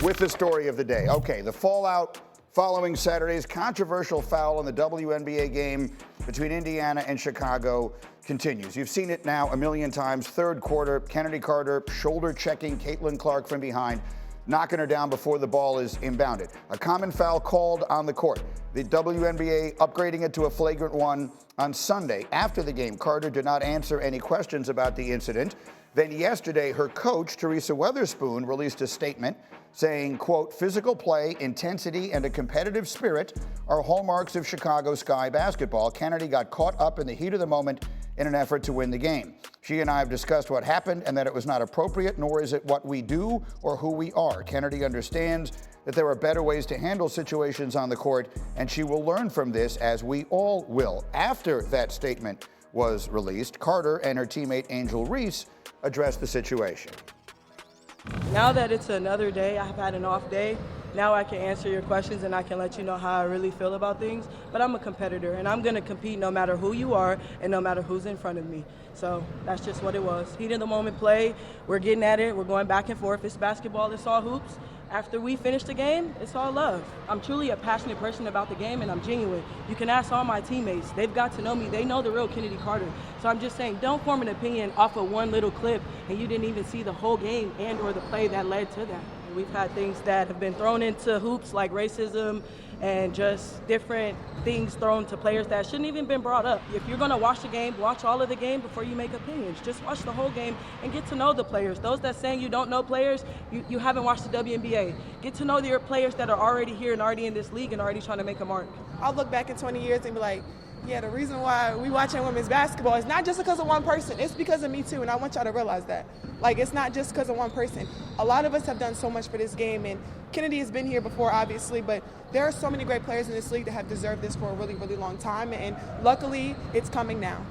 with the story of the day. Okay, the fallout following Saturday's controversial foul in the WNBA game between Indiana and Chicago continues. You've seen it now a million times. Third quarter, Chennedy Carter shoulder checking Caitlin Clark from behind, knocking her down before the ball is inbounded. A common foul called on the court. The WNBA upgrading it to a flagrant one on Sunday. After the game, Carter did not answer any questions about the incident. Then yesterday, her coach, Teresa Weatherspoon, released a statement saying, quote, "Physical play, intensity, and a competitive spirit are hallmarks of Chicago Sky basketball. Chennedy got caught up in the heat of the moment in an effort to win the game. She and I have discussed what happened and that it was not appropriate, nor is it what we do or who we are. Chennedy understands that there are better ways to handle situations on the court, and she will learn from this, as we all will." After that statement was released, Carter and her teammate Angel Reese addressed the situation. Now that it's another day, I've had an off day, now I can answer your questions and I can let you know how I really feel about things. But I'm a competitor and I'm going to compete no matter who you are and no matter who's in front of me. So that's just what it was. Heat of the moment play, we're getting at it, we're going back and forth. It's basketball, it's all hoops. After we finish the game, it's all love. I'm truly a passionate person about the game, and I'm genuine. You can ask all my teammates. They've got to know me. They know the real Chennedy Carter. So I'm just saying, don't form an opinion off of one little clip, and you didn't even see the whole game and or the play that led to that. We've had things that have been thrown into hoops, like racism and just different things thrown to players that shouldn't even been brought up. If you're going to watch the game, watch all of the game before you make opinions. Just watch the whole game and get to know the players. Those that saying you don't know players, you haven't watched the WNBA. Get to know your players that are already here and already in this league and already trying to make a mark. I'll look back in 20 years and be like, yeah, the reason why we watching women's basketball is not just because of one person. It's because of me too, and I want y'all to realize that. Like, it's not just because of one person. A lot of us have done so much for this game, and Chennedy has been here before, obviously, but there are so many great players in this league that have deserved this for a really, really long time, and luckily, it's coming now.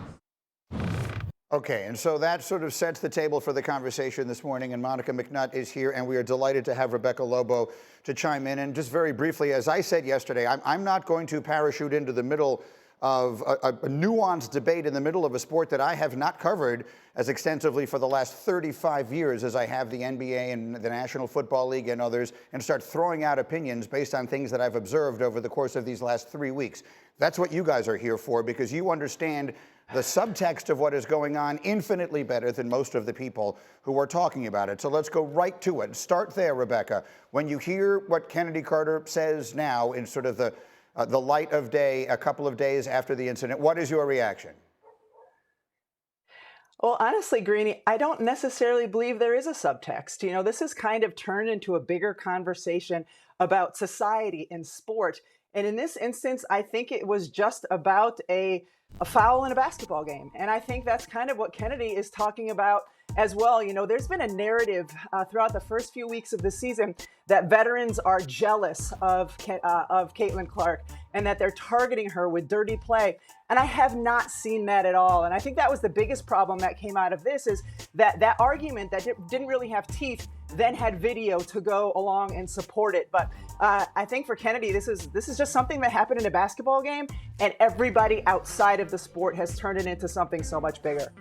Okay, and so that sort of sets the table for the conversation this morning, and Monica McNutt is here, and we are delighted to have Rebecca Lobo to chime in. And just very briefly, as I said yesterday, I'm not going to parachute into the middle of a nuanced debate in the middle of a sport that I have not covered as extensively for the last 35 years as I have the NBA and the National Football League and others, and start throwing out opinions based on things that I've observed over the course of these last 3 weeks. That's what you guys are here for, because you understand the subtext of what is going on infinitely better than most of the people who are talking about it. So let's go right to it. Start there, Rebecca. When you hear what Chennedy Carter says now in sort of the light of day, a couple of days after the incident, what is your reaction? Well, honestly, Greenie, I don't necessarily believe there is a subtext. You know, this has kind of turned into a bigger conversation about society and sport. And in this instance, I think it was just about a foul in a basketball game. And I think that's kind of what Chennedy is talking about as well. You know, there's been a narrative throughout the first few weeks of the season that veterans are jealous of Caitlin Clark and that they're targeting her with dirty play. And I have not seen that at all. And I think that was the biggest problem that came out of this, is that that argument that didn't really have teeth then had video to go along and support it. But I think for Chennedy, this is just something that happened in a basketball game, and everybody outside of the sport has turned it into something so much bigger.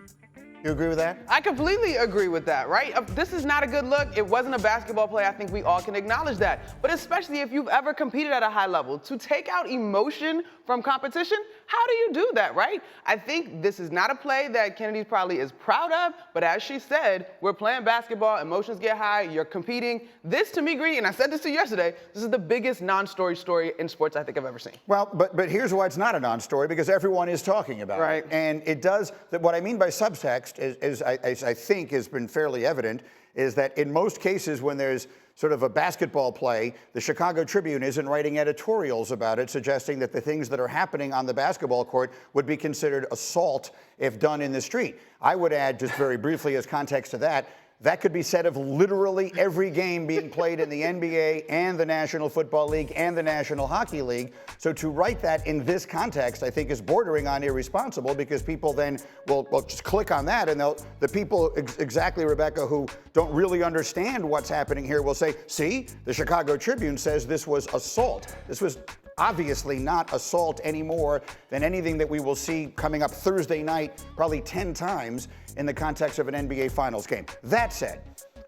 You agree with that? I completely agree with that, right? This is not a good look. It wasn't a basketball play. I think we all can acknowledge that. But especially if you've ever competed at a high level, to take out emotion from competition, how do you do that, right? I think this is not a play that Chennedy probably is proud of, but as she said, we're playing basketball, emotions get high, you're competing. This, to me, Greeny, and I said this to you yesterday, this is the biggest non-story story in sports I think I've ever seen. Well, but here's why it's not a non-story, because everyone is talking about it. And it does, what I mean by subtext is I think has been fairly evident, is that in most cases when there's sort of a basketball play, the Chicago Tribune isn't writing editorials about it, suggesting that the things that are happening on the basketball court would be considered assault if done in the street. I would add, just very briefly as context to that, that could be said of literally every game being played in the NBA and the National Football League and the National Hockey League. So to write that in this context, I think, is bordering on irresponsible, because people then will just click on that, and the people exactly, Rebecca, who don't really understand what's happening here will say, see, the Chicago Tribune says this was assault. This was obviously not assault any more than anything that we will see coming up Thursday night, probably 10 times in the context of an NBA Finals game. That said,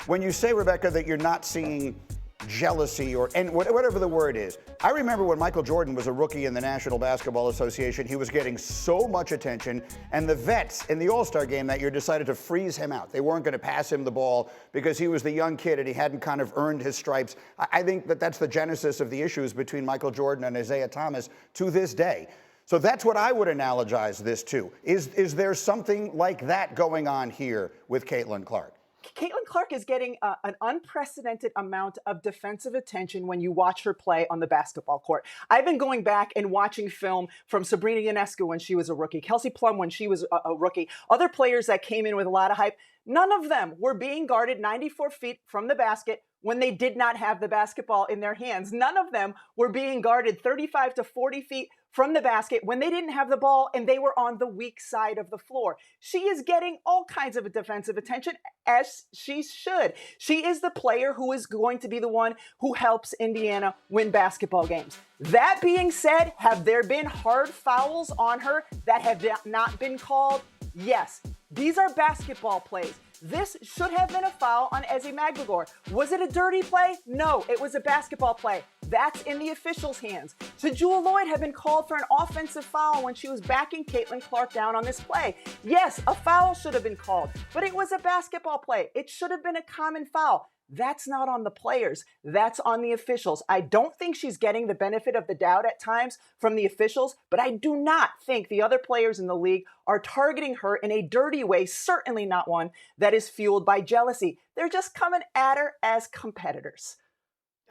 when you say, Rebecca, that you're not seeing jealousy and whatever the word is. I remember when Michael Jordan was a rookie in the National Basketball Association, he was getting so much attention, and the vets in the All-Star game that year decided to freeze him out. They weren't going to pass him the ball because he was the young kid and he hadn't kind of earned his stripes. I think that's the genesis of the issues between Michael Jordan and Isaiah Thomas to this day. So that's what I would analogize this to. Is there something like that going on here with Caitlin Clark? Caitlin Clark is getting an unprecedented amount of defensive attention when you watch her play on the basketball court. I've been going back and watching film from Sabrina Ionescu when she was a rookie, Kelsey Plum when she was a rookie, other players that came in with a lot of hype. None of them were being guarded 94 feet from the basket when they did not have the basketball in their hands. None of them were being guarded 35 to 40 feet from the basket when they didn't have the ball and they were on the weak side of the floor. She is getting all kinds of defensive attention, as she should. She is the player who is going to be the one who helps Indiana win basketball games. That being said, have there been hard fouls on her that have not been called? Yes. These are basketball plays. This should have been a foul on Ezi Magbegor. Was it a dirty play? No, it was a basketball play. That's in the officials' hands. Should Jewel Lloyd have been called for an offensive foul when she was backing Caitlin Clark down on this play? Yes, a foul should have been called, but it was a basketball play. It should have been a common foul. That's not on the players. That's on the officials. I don't think she's getting the benefit of the doubt at times from the officials, but I do not think the other players in the league are targeting her in a dirty way, certainly not one that is fueled by jealousy. They're just coming at her as competitors.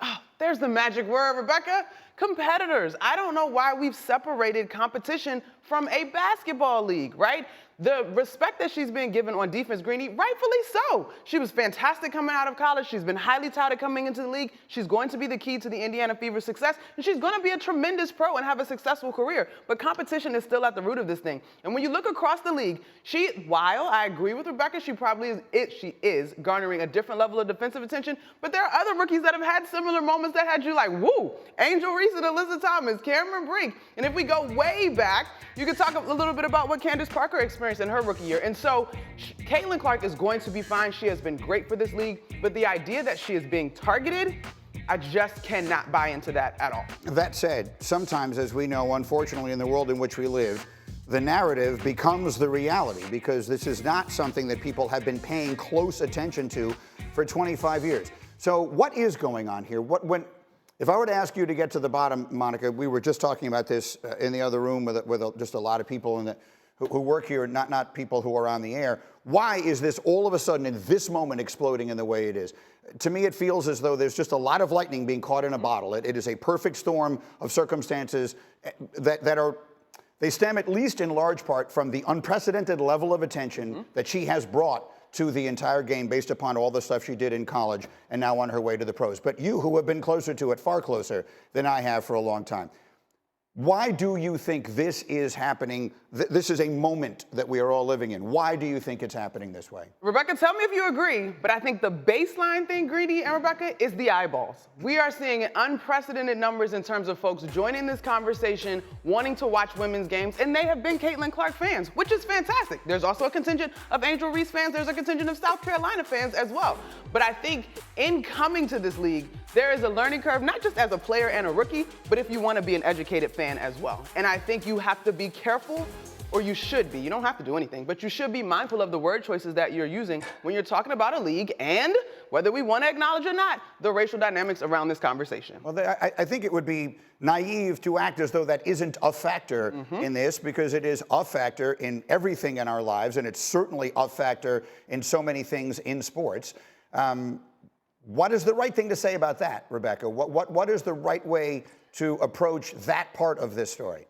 Oh, there's the magic word, Rebecca. Competitors. I don't know why we've separated competition from a basketball league, right? The respect that she's been given on defense, Greeny, rightfully so. She was fantastic coming out of college. She's been highly touted coming into the league. She's going to be the key to the Indiana Fever's success, and she's going to be a tremendous pro and have a successful career. But competition is still at the root of this thing. And when you look across the league, while I agree with Rebecca, she is garnering a different level of defensive attention, but there are other rookies that have had similar moments that had you like, woo, Angel Reese and Alyssa Thomas, Cameron Brink. And if we go way back, you could talk a little bit about what Candace Parker experienced in her rookie year. And so Caitlin Clark is going to be fine. She has been great for this league. But the idea that she is being targeted, I just cannot buy into that at all. That said, sometimes, as we know, unfortunately, in the world in which we live, the narrative becomes the reality because this is not something that people have been paying close attention to for 25 years. So what is going on here? If I were to ask you to get to the bottom, Monica, we were just talking about this in the other room with just a lot of people who work here, not people who are on the air. Why is this all of a sudden in this moment exploding in the way it is? To me, it feels as though there's just a lot of lightning being caught in a bottle. It is a perfect storm of circumstances they stem at least in large part from the unprecedented level of attention that she has brought to the entire game based upon all the stuff she did in college and now on her way to the pros. But you, who have been closer to it, far closer than I have for a long time, why do you think this is happening? This is a moment that we are all living in. Why do you think it's happening this way? Rebecca, tell me if you agree, but I think the baseline thing, Greedy and Rebecca, is the eyeballs. We are seeing unprecedented numbers in terms of folks joining this conversation, wanting to watch women's games, and they have been Caitlin Clark fans, which is fantastic. There's also a contingent of Angel Reese fans. There's a contingent of South Carolina fans as well. But I think in coming to this league, there is a learning curve, not just as a player and a rookie, but if you want to be an educated fan as well. And I think you have to be careful, or you should be. You don't have to do anything, but you should be mindful of the word choices that you're using when you're talking about a league and, whether we want to acknowledge or not, the racial dynamics around this conversation. Well, I think it would be naive to act as though that isn't a factor in this, because it is a factor in everything in our lives, and it's certainly a factor in so many things in sports. What is the right thing to say about that, Rebecca? What is the right way to approach that part of this story?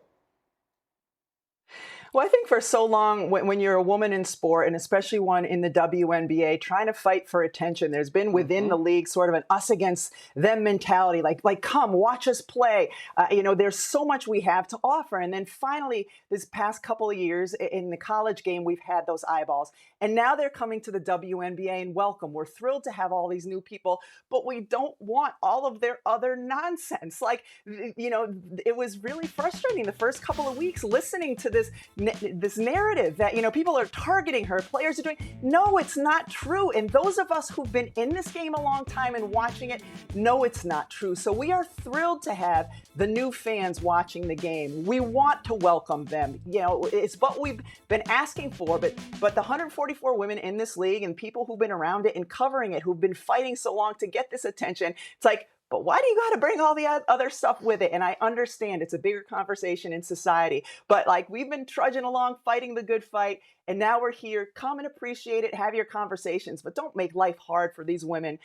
Well, I think for so long, when you're a woman in sport, and especially one in the WNBA, trying to fight for attention, there's been within the league sort of an us against them mentality, like come watch us play. There's so much we have to offer. And then finally, this past couple of years in the college game, we've had those eyeballs. And now they're coming to the WNBA, and welcome. We're thrilled to have all these new people, but we don't want all of their other nonsense. Like, it was really frustrating the first couple of weeks listening to this narrative that, people are targeting her, players are doing. No, it's not true. And those of us who've been in this game a long time and watching it know it's not true. So we are thrilled to have the new fans watching the game. We want to welcome them. It's what we've been asking for, but the 144 women in this league and people who've been around it and covering it, who've been fighting so long to get this attention, it's like, but why do you got to bring all the other stuff with it? And I understand it's a bigger conversation in society, but like, we've been trudging along, fighting the good fight, and now we're here. Come and appreciate it, have your conversations, but don't make life hard for these women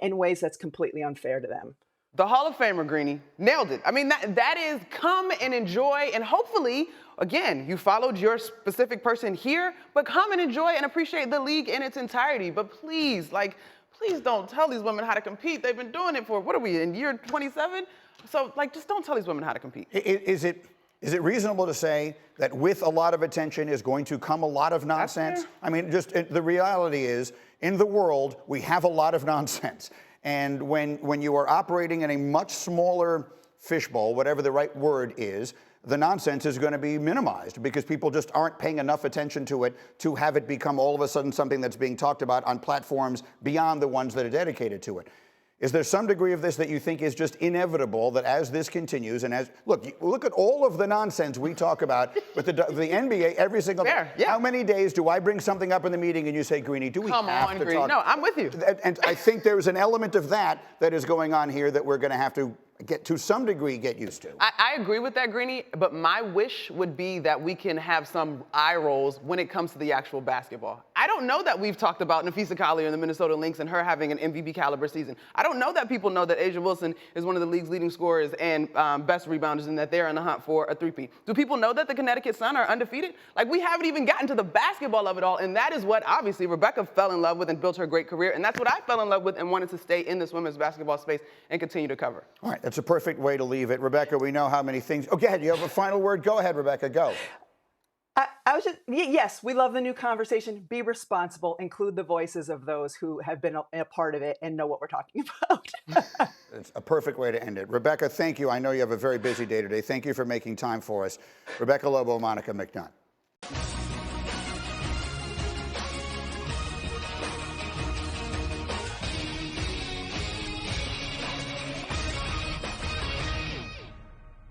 in ways that's completely unfair to them. The Hall of Famer, Greenie, nailed it. I mean, that is come and enjoy, and hopefully, again, you followed your specific person here, but come and enjoy and appreciate the league in its entirety. But please, please don't tell these women how to compete. They've been doing it for, what are we, in year 27? So, just don't tell these women how to compete. Is it reasonable to say that with a lot of attention is going to come a lot of nonsense? I mean, the reality is, in the world, we have a lot of nonsense. And when you are operating in a much smaller fishbowl, whatever the right word is, the nonsense is going to be minimized because people just aren't paying enough attention to it to have it become all of a sudden something that's being talked about on platforms beyond the ones that are dedicated to it. Is there some degree of this that you think is just inevitable, that as this continues and look at all of the nonsense we talk about with the NBA every single day. Yeah. How many days do I bring something up in the meeting and you say, Greenie, do we have to Greenie. talk? No, I'm with you. And I think there's an element of that is going on here that we're going to have to to some degree get used to. I agree with that, Greenie, but my wish would be that we can have some eye rolls when it comes to the actual basketball. I don't know that we've talked about Nafisa Collier and the Minnesota Lynx and her having an MVP caliber season. I don't know that people know that Asia Wilson is one of the league's leading scorers and best rebounders and that they're in the hunt for a three-peat. Do people know that the Connecticut Sun are undefeated? We haven't even gotten to the basketball of it all, and that is what obviously Rebecca fell in love with and built her great career, and that's what I fell in love with and wanted to stay in this women's basketball space and continue to cover. All right, that's a perfect way to leave it. Rebecca, we know how many things. Oh, go ahead. You have a final word? Go ahead, Rebecca. Go. Yes, we love the new conversation. Be responsible. Include the voices of those who have been a part of it and know what we're talking about. It's a perfect way to end it. Rebecca, thank you. I know you have a very busy day today. Thank you for making time for us. Rebecca Lobo, Monica McNutt.